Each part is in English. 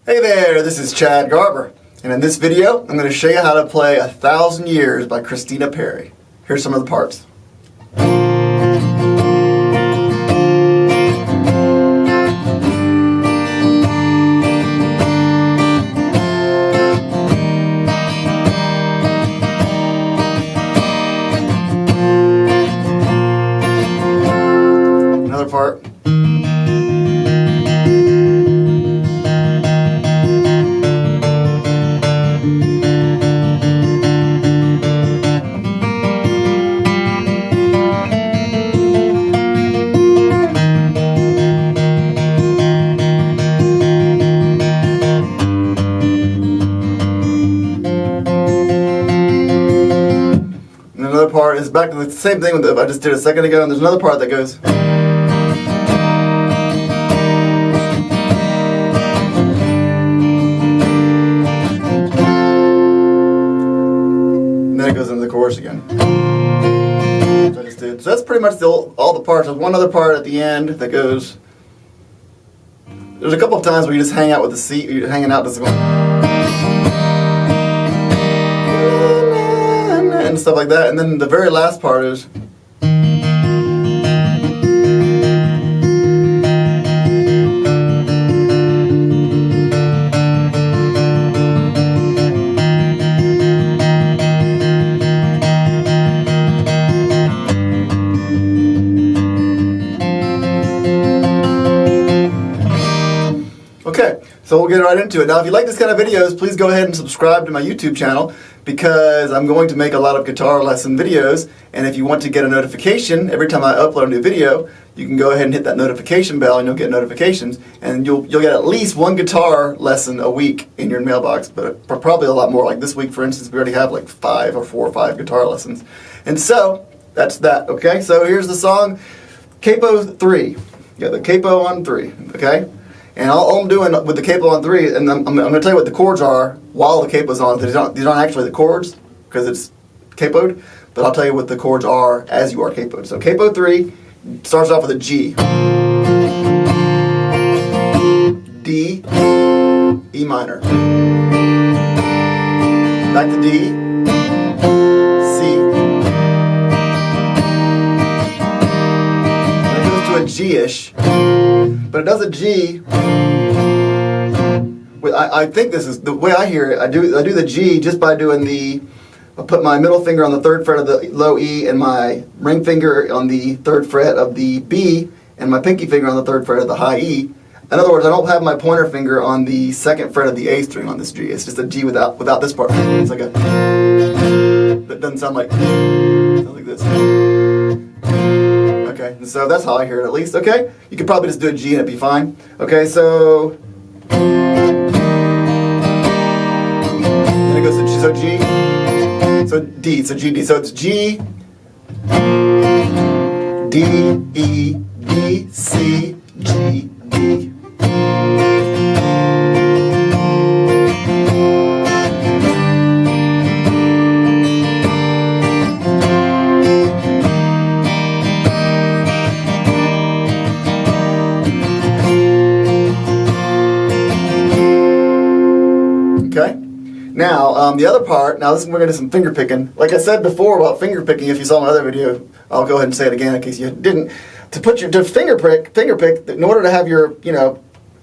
Hey there, this is Chad Garber, and in this video I'm going to show you how to play 1,000 Years by Christina Perri. Here's some of the parts. Another part. Another part is back to the same thing that I just did a second ago, and there's another part that goes. And then it goes into the chorus again. So I just did. So that's pretty much all the parts. There's one other part at the end that goes. There's a couple of times where you just hang out with the C, you're hanging out just going. And stuff like that, and then the very last part is okay, so we'll get right into it. Now, if you like this kind of videos, please go ahead and subscribe to my YouTube channel, because I'm going to make a lot of guitar lesson videos, and if you want to get a notification every time I upload a new video, you can go ahead and hit that notification bell and you'll get notifications, and you'll get at least one guitar lesson a week in your mailbox, but probably a lot more. Like this week, for instance, we already have like 4 or 5 guitar lessons. And so, that's that, okay? So here's the song, Capo 3. Yeah, the Capo on 3, okay? And all I'm doing with the capo on 3, and I'm going to tell you what the chords are while the capo's on. These aren't actually the chords, because it's capoed, but I'll tell you what the chords are as you are capoed. So Capo 3 starts off with a G, D, E minor, back to D, C, and it goes to a G-ish. But it does a G. I think this is the way I hear it. I do the G just by doing I put my middle finger on the 3rd fret of the low E and my ring finger on the 3rd fret of the B and my pinky finger on the 3rd fret of the high E. In other words, I don't have my pointer finger on the 2nd fret of the A string on this G. It's just a G without this part. It's like a. That doesn't sound like. Sounds like this. Okay, and so that's how I hear it at least, okay? You could probably just do a G and it'd be fine. Okay, so... Then it goes to G, so G, so D, so G, D. So it's G, D, E, B, C, G, D. Okay. Now, the other part, we're going to do some finger picking. Like I said before about finger picking, if you saw my other video, I'll go ahead and say it again in case you didn't. To finger pick, in order to have your,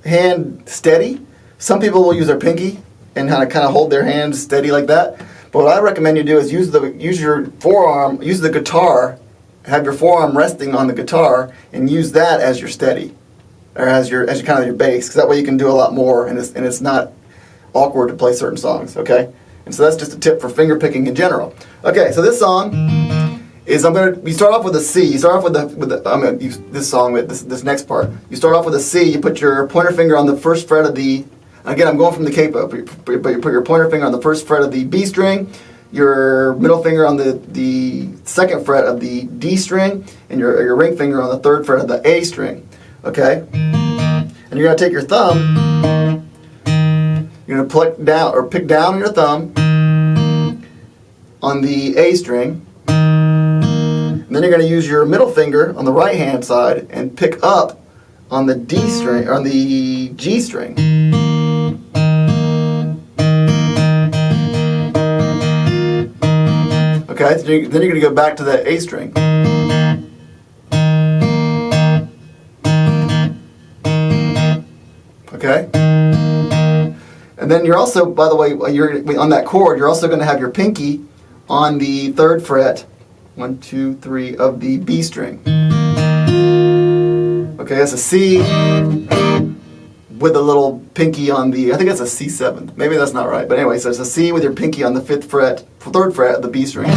hand steady, some people will use their pinky and kind of hold their hand steady like that. But what I recommend you do is use your forearm, use the guitar, have your forearm resting on the guitar, and use that as your steady, or as your kind of your bass, because that way you can do a lot more, and it's not awkward to play certain songs, okay? And so that's just a tip for finger picking in general. Okay, so this song is you start off with a C. You start off with I'm going to use this song with this next part. You start off with a C. You put your pointer finger on the 1st fret of the. Again, I'm going from the capo, but you put your pointer finger on the 1st fret of the B string, your middle finger on the 2nd fret of the D string, and your ring finger on the 3rd fret of the A string. Okay, and you're going to take your thumb. You're going to pluck down or pick down your thumb on the A string, and then you're going to use your middle finger on the right hand side and pick up on the D string, or on the G string. And Okay, so then you're going to go back to the A string. Okay? And then you're also, by the way, you're on that chord, you're also going to have your pinky on the 3rd fret, 1, 2, 3, of the B string. Okay, that's a C with a little pinky on the, I think that's a C7. Maybe that's not right, but anyway, so it's a C with your pinky on the 5th fret, 3rd fret of the B string.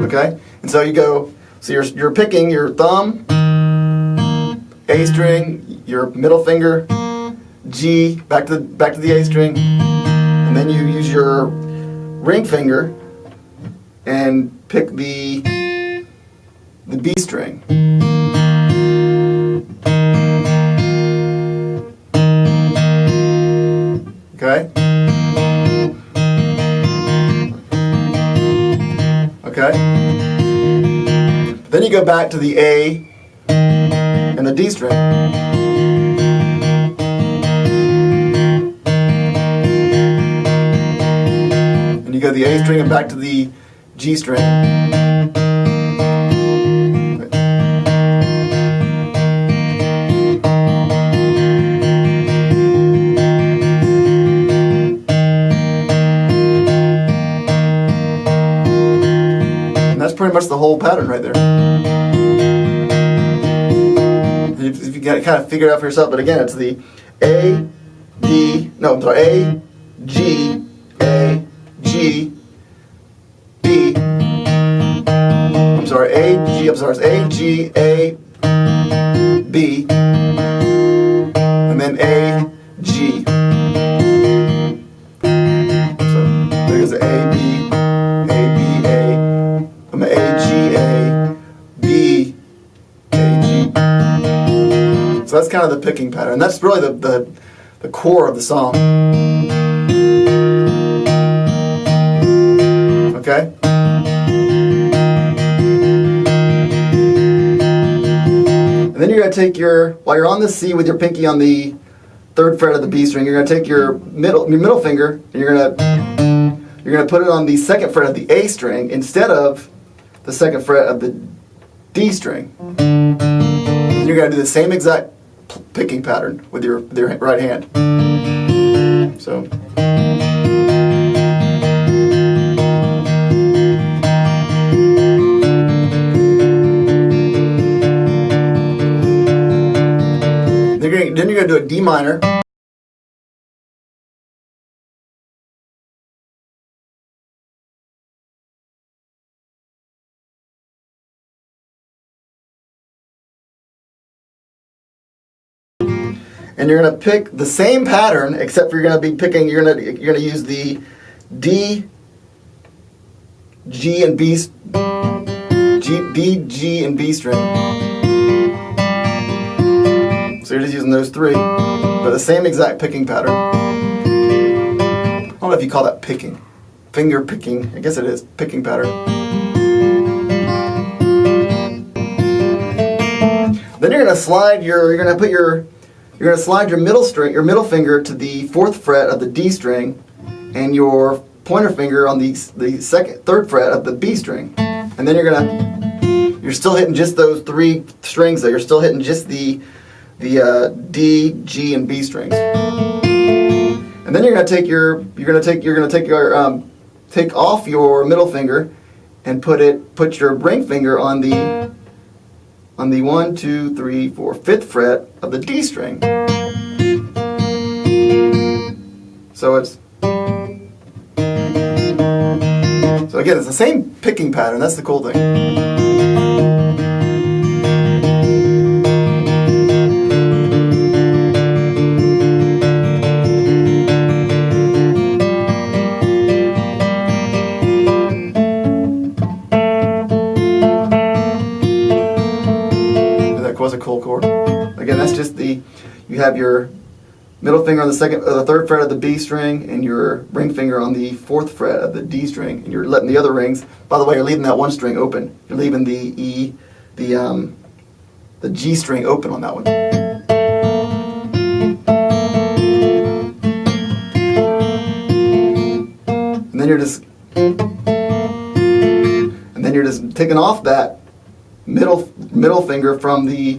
Okay, and so you go, so you're picking your thumb, A string, your middle finger, G, back to the A string, and then you use your ring finger and pick the B string. Okay? Okay? Then you go back to the A and the D string. And you go to the A string and back to the G string. And that's pretty much the whole pattern right there. If you kind of figure it out for yourself, but again, it's the A, D, no, I'm sorry, A, G, A, G, B. I'm sorry, A, G, I'm sorry, it's A, G, A, B, and then A, G. So there's A, B, A, B, A, I'm A, G, A, B, A, G. So that's kind of the picking pattern. That's really the core of the song. Okay? And then you're going to take while you're on the C with your pinky on the 3rd fret of the B string, you're going to take your middle finger and you're going to put it on the 2nd fret of the A string instead of the 2nd fret of the D string. And you're going to do the same exact picking pattern with your right hand. So. Then you're going to do a D minor. And you're going to pick the same pattern, except for you're going to be picking, you're going to use the D, G, and B, D, G, and B string. So you're just using those 3, but the same exact picking pattern. I don't know if you call that picking. Finger picking. I guess it is. Picking pattern. Then you're going to slide you're going to slide your middle finger to the 4th fret of the D string, and your pointer finger on the 3rd fret of the B string. And then you're still hitting just those 3 strings there. You're still hitting just the D, G, and B strings. And then you're going to take off your middle finger and put your ring finger on the 1, 2, 3, 4, 5th fret of the D string. So again, it's the same picking pattern. That's the cool thing. Was a cool chord. Again, that's just you have your middle finger on the 3rd fret of the B string and your ring finger on the 4th fret of the D string, and you're letting the other rings. By the way, you're leaving that one string open. You're leaving the G string open on that one. And then you're just taking off that middle finger from the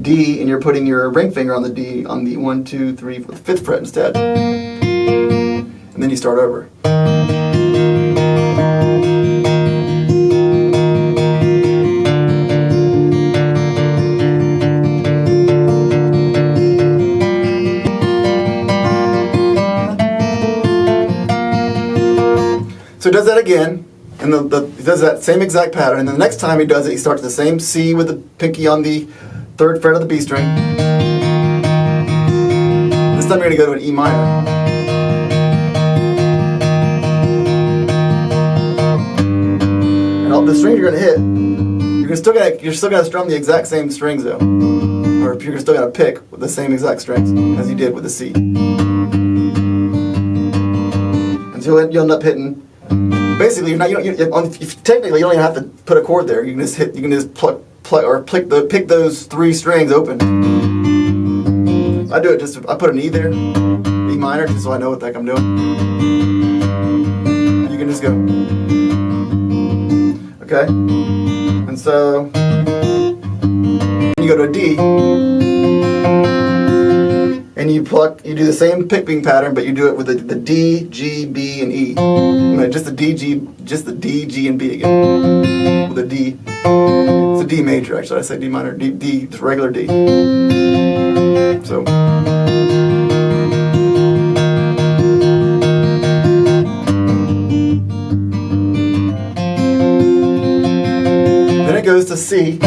D, and you're putting your ring finger on the D on the 1, 2, 3, 4, the 5th fret instead. And then you start over. So he does that again, and he does that same exact pattern, and then the next time he does it, he starts the same C with the pinky on the 3rd fret of the B string. This time you're going to go to an E minor. And all the strings you're going to hit, you're still going to strum the exact same strings though, or you're still going to pick with the same exact strings as you did with the C. And so you'll end up hitting. Basically, technically you don't even have to put a chord there. You can just pick those 3 strings open. I do it I put an E there, E minor, just so I know what the heck I'm doing. You can just go. Okay, and so you go to a D, and you do the same picking pattern, but you do it with the D, G, B, and E. Just the D, G, and B again. With a D. It's a D major, actually. I say D minor, D, just regular D. So. Then it goes to C.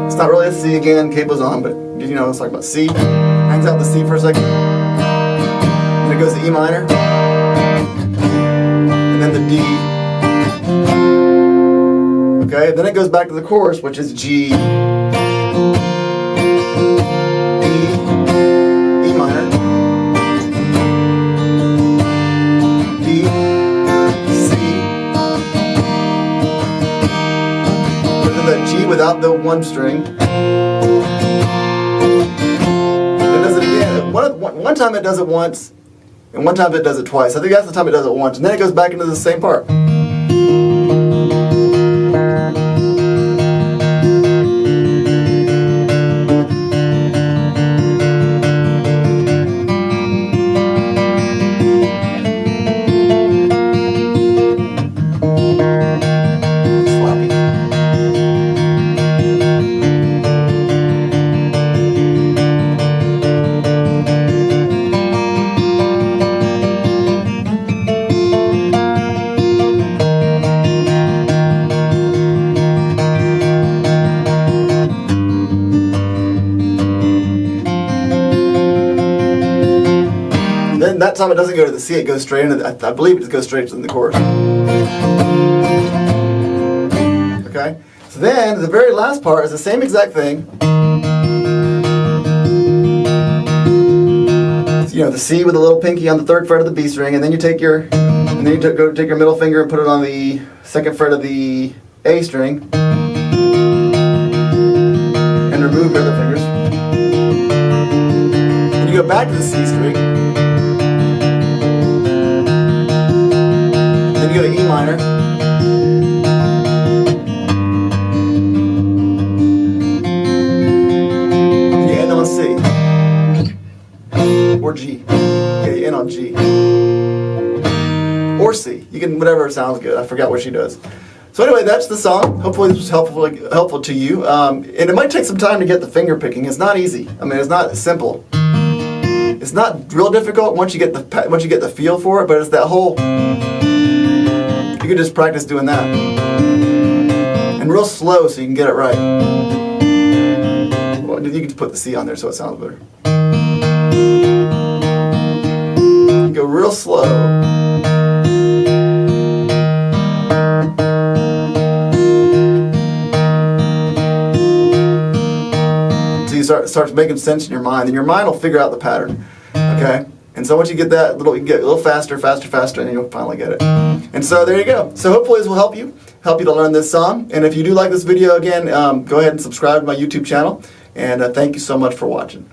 It's not really a C again, Capo's on, but you know, let's talk about C. Hangs out the C for a second. Then it goes to E minor. And then the D. Okay, then it goes back to the chorus, which is G, E, E minor, D, C. Look at that G without the 1 string. One time it does it once, and one time it does it twice. I think that's the time it does it once, and then it goes back into the same part. Then that time it doesn't go to the C, it goes straight into I believe it just goes straight to the chorus. Okay? So then the very last part is the same exact thing. So, you know, the C with the little pinky on the 3rd fret of the B string, and then you take your go take your middle finger and put it on the 2nd fret of the A string. And remove your other fingers. And you go back to the C string. Then you go to E minor. And you end on C. Or G. Yeah, you end on G. Or C. You can, whatever sounds good. I forgot what she does. So anyway, that's the song. Hopefully this was helpful to you. And it might take some time to get the finger picking. It's not easy. I mean, it's not simple. It's not real difficult once you get the feel for it, but it's that whole. You can just practice doing that, and real slow so you can get it right. Well, you can put the C on there so it sounds better. Go real slow. Starts making sense in your mind, and your mind will figure out the pattern. Okay, and so once you get that you get a little faster, and you'll finally get it. And so there you go. So hopefully this will help you to learn this song. And if you do like this video, again, go ahead and subscribe to my YouTube channel. And thank you so much for watching.